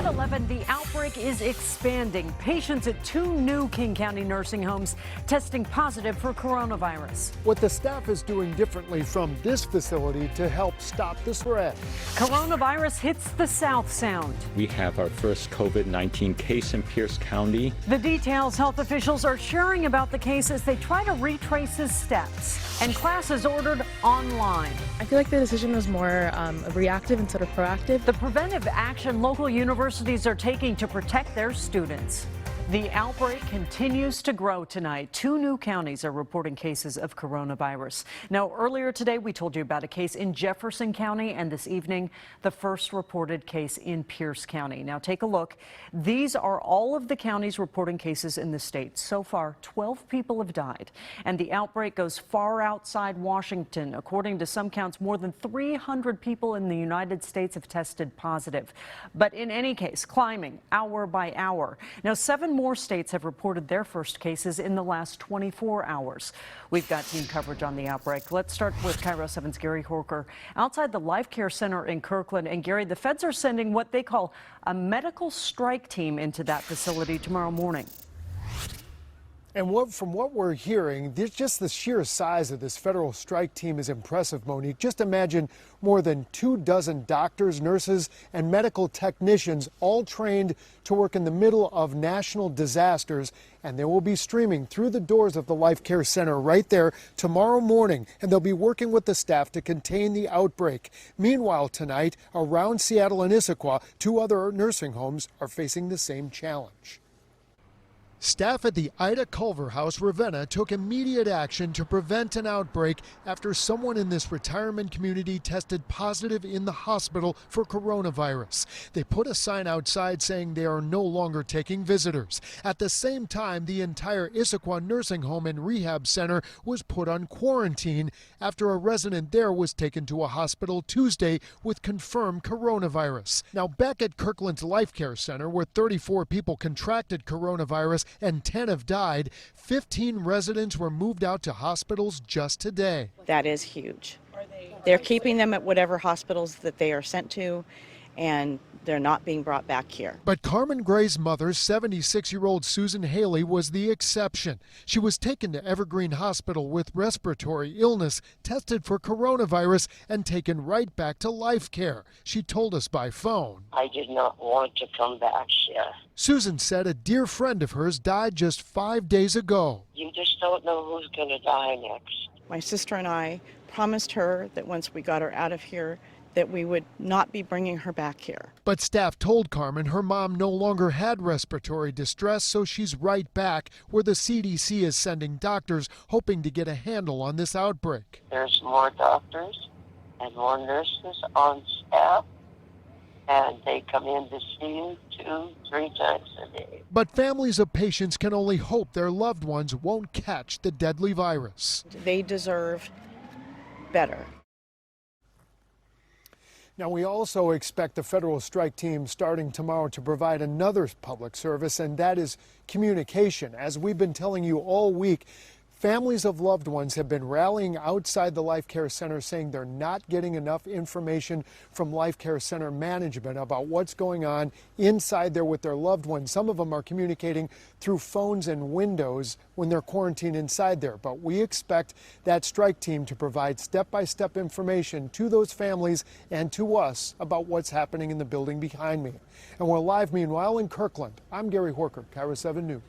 At 11, the outbreak is expanding. Patients at 2 new King County nursing homes testing positive for coronavirus. What the staff is doing differently from this facility to help stop the spread. Coronavirus hits the South Sound. We have our first COVID-19 case in Pierce County. The details health officials are sharing about the case as they try to retrace his steps. And classes ordered online. I feel like the decision was more reactive instead of proactive. The preventive action local universities are taking to protect their students. The outbreak continues to grow tonight. 2 new counties are reporting cases of coronavirus. Now, earlier today, we told you about a case in Jefferson County, and this evening, the first reported case in Pierce County. Now, take a look. These are all of the counties reporting cases in the state. So far, 12 people have died, and the outbreak goes far outside Washington. According to some counts, more than 300 people in the United States have tested positive. But in any case, climbing hour by hour. Now, 7 more states have reported their first cases in the last 24 hours. We've got team coverage on the outbreak. Let's start with KIRO 7's Gary Horker outside the Life Care Center in Kirkland. And Gary, the feds are sending what they call a medical strike team into that facility tomorrow morning. And from what we're hearing, just the sheer size of this federal strike team is impressive, Monique. Just imagine more than 24 doctors, nurses, and medical technicians all trained to work in the middle of national disasters. And they will be streaming through the doors of the Life Care Center right there tomorrow morning. And they'll be working with the staff to contain the outbreak. Meanwhile, tonight, around Seattle and Issaquah, 2 other nursing homes are facing the same challenge. Staff at the Ida Culver House, Ravenna, took immediate action to prevent an outbreak after someone in this retirement community tested positive in the hospital for coronavirus. They put a sign outside saying they are no longer taking visitors. At the same time, the entire Issaquah Nursing Home and Rehab Center was put on quarantine after a resident there was taken to a hospital Tuesday with confirmed coronavirus. Now, back at Kirkland's Life Care Center, where 34 people contracted coronavirus and 10 have died, 15 residents were moved out to hospitals just today. That is huge. They're keeping them at whatever hospitals that they are sent to, and they're not being brought back here. But Carmen Gray's mother, 76-year-old Susan Haley, was the exception. She was taken to Evergreen Hospital with respiratory illness, tested for coronavirus, and taken right back to Life Care. She told us by phone. I did not want to come back here. Susan said a dear friend of hers died just 5 days ago. You just don't know who's going to die next. My sister and I promised her that once we got her out of here, that we would not be bringing her back here. But staff told Carmen her mom no longer had respiratory distress, so she's right back where the CDC is sending doctors hoping to get a handle on this outbreak. There's more doctors and more nurses on staff, and they come in to see you 2-3 times a day. But families of patients can only hope their loved ones won't catch the deadly virus. They deserve better. Now, we also expect the federal strike team starting tomorrow to provide another public service, and that is communication. As we've been telling you all week, families of loved ones have been rallying outside the Life Care Center saying they're not getting enough information from Life Care Center management about what's going on inside there with their loved ones. Some of them are communicating through phones and windows when they're quarantined inside there. But we expect that strike team to provide step-by-step information to those families and to us about what's happening in the building behind me. And we're live, meanwhile, in Kirkland. I'm Gary Horker, KIRO 7 News.